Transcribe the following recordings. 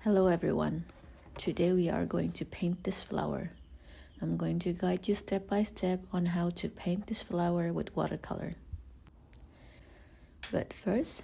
Hello everyone. Today we are going to paint this flower. I'm going to guide you step by step on how to paint this flower with watercolor. But first,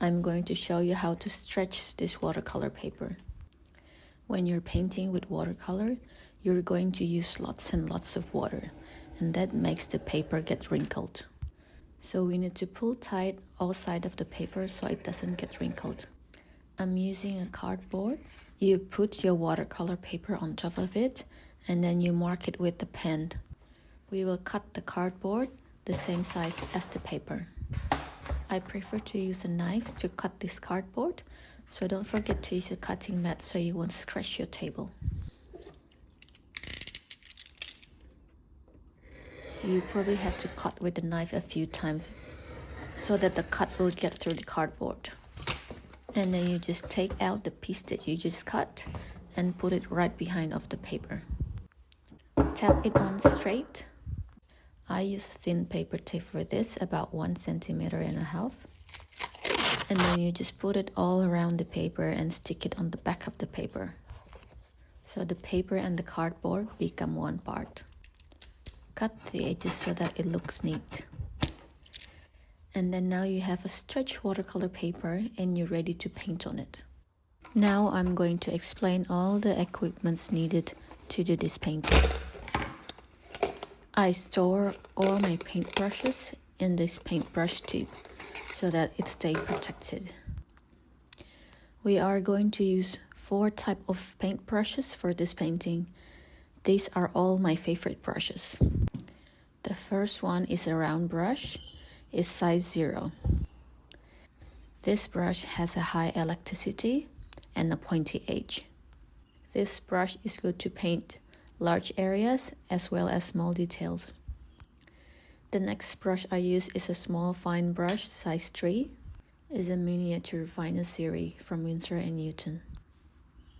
I'm going to show you how to stretch this watercolor paper. When you're painting with watercolor, you're going to use lots and lots of water, and that makes the paper get wrinkled. So we need to pull tight all sides of the paper so it doesn't get wrinkled. I'm using a cardboard. You put your watercolor paper on top of it and then you mark it with the pen. We will cut the cardboard the same size as the paper. I prefer to use a knife to cut this cardboard, so don't forget to use a cutting mat so you won't scratch your table. You probably have to cut with the knife a few times so that the cut will get through the cardboard. And then you just take out the piece that you just cut and put it right behind of the paper. Tap it on straight. I use thin paper tape for this, about 1.5 centimeters. And then you just put it all around the paper and stick it on the back of the paper. So the paper and the cardboard become one part. Cut the edges so that it looks neat. And then now you have a stretched watercolor paper and you're ready to paint on it. Now I'm going to explain all the equipments needed to do this painting. I store all my paintbrushes in this paintbrush tube so that it stays protected. We are going to use 4 types of paintbrushes for this painting. These are all my favorite brushes. The first one is a round brush. Is size 0. This brush has a high elasticity and a pointy edge. This brush is good to paint large areas as well as small details. The next brush I use is a small fine brush size 3. It's a miniature finer series from Winsor & Newton.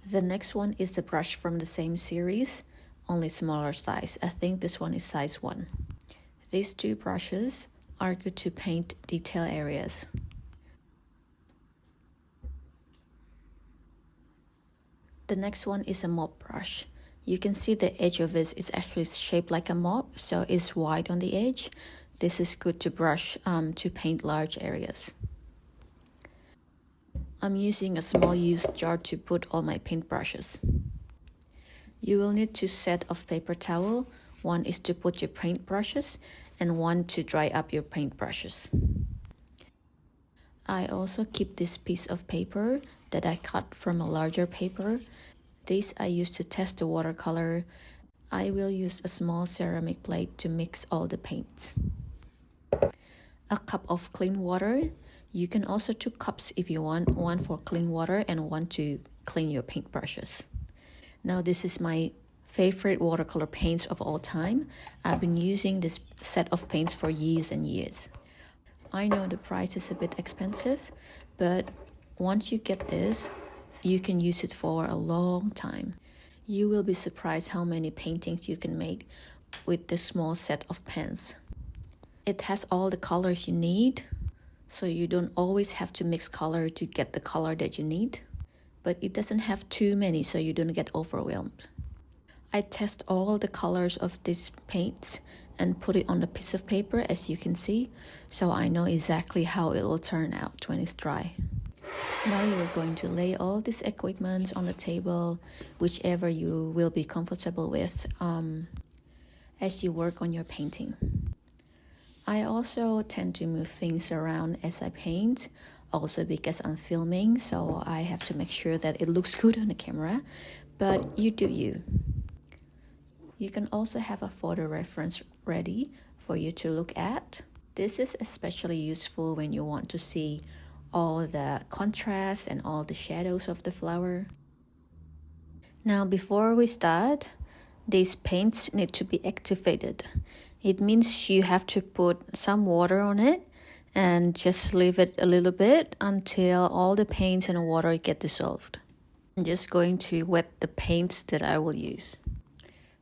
The next one is the brush from the same series, only smaller size. I think this one is size 1. These 2 brushes are good to paint detail areas. The next one is a mop brush. You can see the edge of it is actually shaped like a mop, so it's wide on the edge. This is good to brush to paint large areas. I'm using a small used jar to put all my paintbrushes. You will need 2 sets of paper towel. One is to put your paintbrushes and one to dry up your paintbrushes. I also keep this piece of paper that I cut from a larger paper. This I use to test the watercolor. I will use a small ceramic plate to mix all the paints. A cup of clean water. You can also 2 cups if you want, one for clean water and one to clean your paintbrushes. Now this is my favorite watercolor paints of all time. I've been using this set of paints for years and years. I know the price is a bit expensive, but once you get this, you can use it for a long time. You will be surprised how many paintings you can make with this small set of pens. It has all the colors you need, so you don't always have to mix color to get the color that you need, but it doesn't have too many so you don't get overwhelmed. I test all the colors of these paints and put it on a piece of paper, as you can see, so I know exactly how it will turn out when it's dry. Now you're going to lay all these equipment on the table, whichever you will be comfortable with as you work on your painting. I also tend to move things around as I paint, also because I'm filming, so I have to make sure that it looks good on the camera, but you do you. You can also have a photo reference ready for you to look at. This is especially useful when you want to see all the contrast and all the shadows of the flower. Now before we start, these paints need to be activated. It means you have to put some water on it and just leave it a little bit until all the paints and water get dissolved. I'm just going to wet the paints that I will use.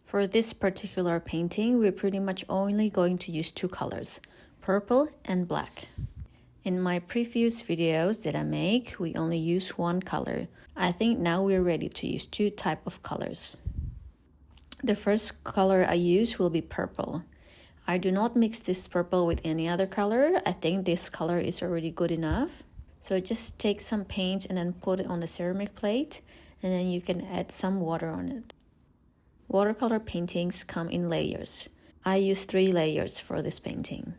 For this particular painting, we're pretty much only going to use 2 colors, purple and black. In my previous videos that I make, we only use one color. I think now we're ready to use two types of colors. The first color I use will be purple. I do not mix this purple with any other color. I think this color is already good enough. So just take some paint and then put it on the ceramic plate, and then you can add some water on it. Watercolor paintings come in layers. I use 3 layers for this painting.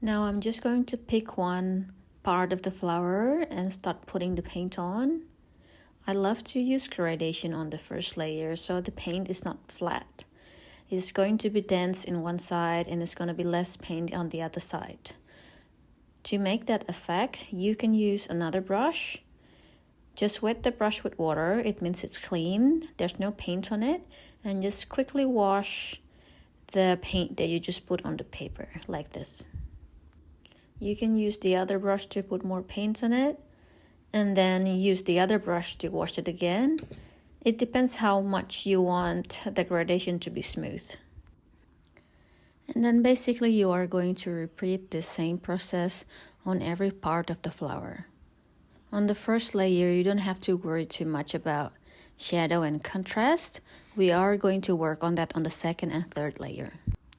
Now I'm just going to pick one part of the flower and start putting the paint on. I love to use gradation on the first layer so the paint is not flat. It's going to be dense in one side and it's going to be less paint on the other side. To make that effect, you can use another brush. Just wet the brush with water, it means it's clean, there's no paint on it, and just quickly wash the paint that you just put on the paper, like this. You can use the other brush to put more paint on it, and then use the other brush to wash it again. It depends how much you want the gradation to be smooth. And then basically you are going to repeat the same process on every part of the flower. On the first layer, you don't have to worry too much about shadow and contrast. We are going to work on that on the second and third layer.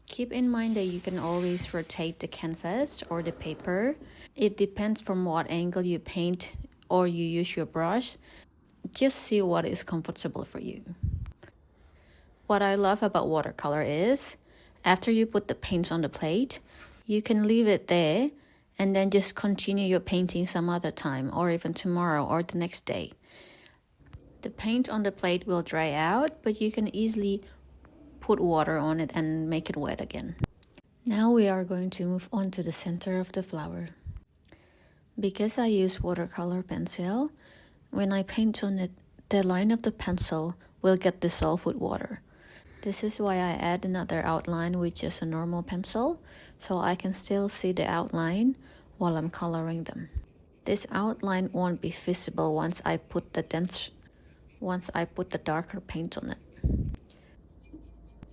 Keep in mind that you can always rotate the canvas or the paper. It depends from what angle you paint or you use your brush. Just see what is comfortable for you. What I love about watercolor is, after you put the paint on the plate, you can leave it there and then just continue your painting some other time or even tomorrow or the next day. The paint on the plate will dry out, but you can easily put water on it and make it wet again. Now we are going to move on to the center of the flower. Because I use watercolor pencil, when I paint on it, the line of the pencil will get dissolved with water. This is why I add another outline with just a normal pencil, so I can still see the outline while I'm coloring them. This outline won't be visible once I put the darker paint on it.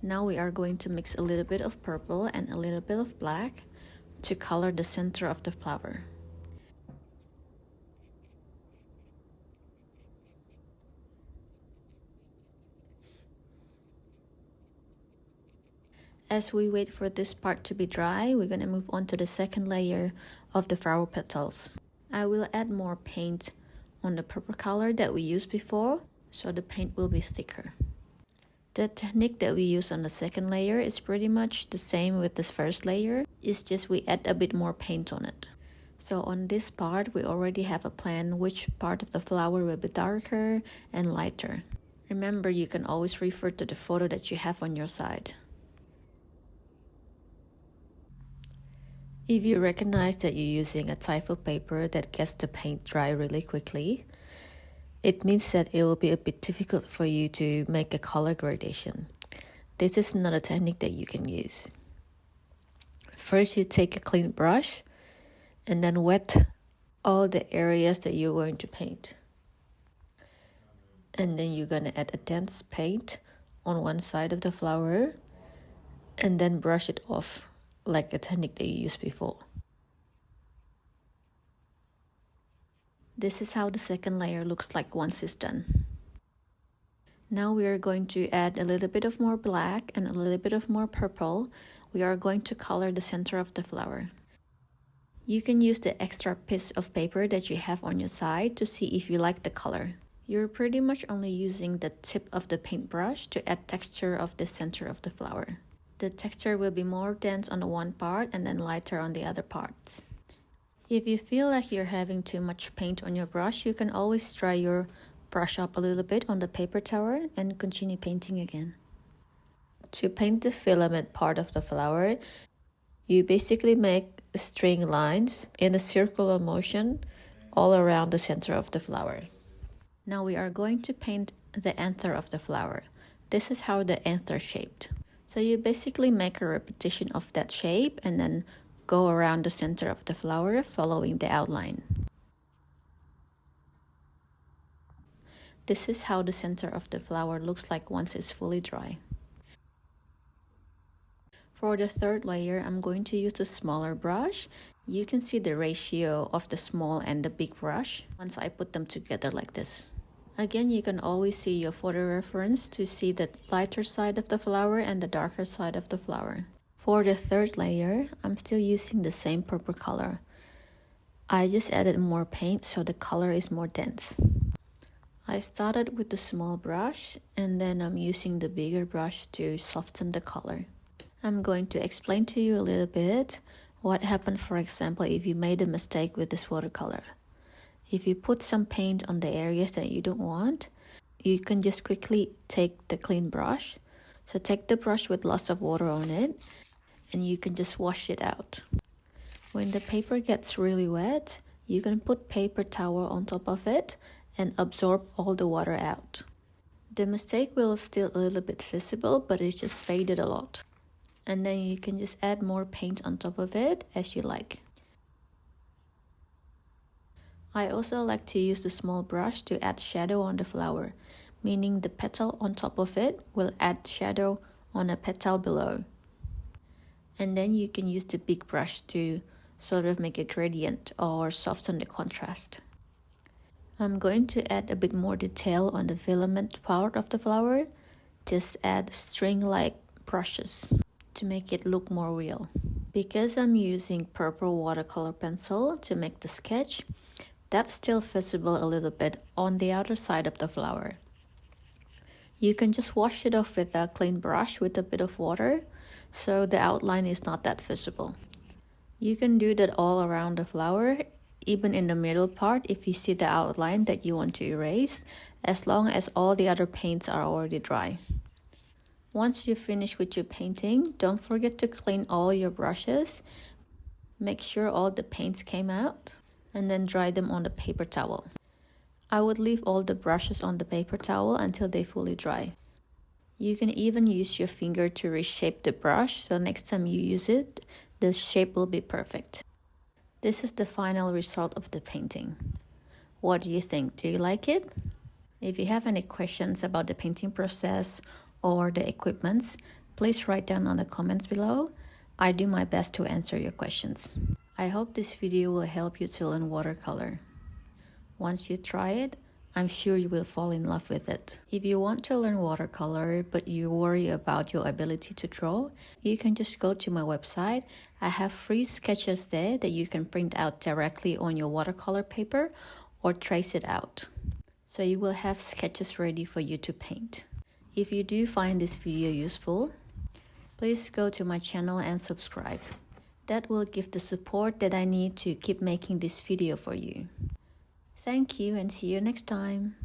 Now we are going to mix a little bit of purple and a little bit of black to color the center of the flower. As we wait for this part to be dry, we're going to move on to the second layer of the flower petals. I will add more paint on the purple color that we used before, so the paint will be thicker. The technique that we use on the second layer is pretty much the same with this first layer. It's just we add a bit more paint on it. So on this part, we already have a plan which part of the flower will be darker and lighter. Remember, you can always refer to the photo that you have on your side. If you recognize that you're using a type of paper that gets the paint dry really quickly, it means that it will be a bit difficult for you to make a color gradation. This is another technique that you can use. First, you take a clean brush and then wet all the areas that you're going to paint. And then you're going to add a dense paint on one side of the flower and then brush it off like the technique that you used before. This is how the second layer looks like once it's done. Now we are going to add a little bit of more black and a little bit of more purple. We are going to color the center of the flower. You can use the extra piece of paper that you have on your side to see if you like the color. You're pretty much only using the tip of the paintbrush to add texture of the center of the flower. The texture will be more dense on the one part and then lighter on the other parts. If you feel like you're having too much paint on your brush, you can always dry your brush up a little bit on the paper towel and continue painting again. To paint the filament part of the flower, you basically make string lines in a circular motion all around the center of the flower. Now we are going to paint the anther of the flower. This is how the anther shaped. So you basically make a repetition of that shape and then go around the center of the flower following the outline. This is how the center of the flower looks like once it's fully dry. For the third layer, I'm going to use a smaller brush. You can see the ratio of the small and the big brush once I put them together like this. Again, you can always see your photo reference to see the lighter side of the flower and the darker side of the flower. For the third layer, I'm still using the same purple color. I just added more paint so the color is more dense. I started with the small brush and then I'm using the bigger brush to soften the color. I'm going to explain to you a little bit what happened, for example, if you made a mistake with this watercolor. If you put some paint on the areas that you don't want, you can just quickly take the clean brush. So take the brush with lots of water on it and you can just wash it out. When the paper gets really wet, you can put paper towel on top of it and absorb all the water out. The mistake will still a little bit visible, but it's just faded a lot. And then you can just add more paint on top of it as you like. I also like to use the small brush to add shadow on the flower, meaning the petal on top of it will add shadow on a petal below. And then you can use the big brush to sort of make a gradient or soften the contrast. I'm going to add a bit more detail on the filament part of the flower. Just add string-like brushes to make it look more real. Because I'm using purple watercolor pencil to make the sketch, that's still visible a little bit on the outer side of the flower. You can just wash it off with a clean brush with a bit of water, so the outline is not that visible. You can do that all around the flower, even in the middle part if you see the outline that you want to erase, as long as all the other paints are already dry. Once you finish with your painting, don't forget to clean all your brushes. Make sure all the paints came out and then dry them on the paper towel. I would leave all the brushes on the paper towel until they fully dry. You can even use your finger to reshape the brush, so next time you use it, the shape will be perfect. This is the final result of the painting. What do you think? Do you like it? If you have any questions about the painting process or the equipments, please write down on the comments below. I do my best to answer your questions. I hope this video will help you to learn watercolor. Once you try it, I'm sure you will fall in love with it. If you want to learn watercolor but you worry about your ability to draw, you can just go to my website. I have free sketches there that you can print out directly on your watercolor paper or trace it out. So you will have sketches ready for you to paint. If you do find this video useful, please go to my channel and subscribe. That will give the support that I need to keep making this video for you. Thank you and see you next time.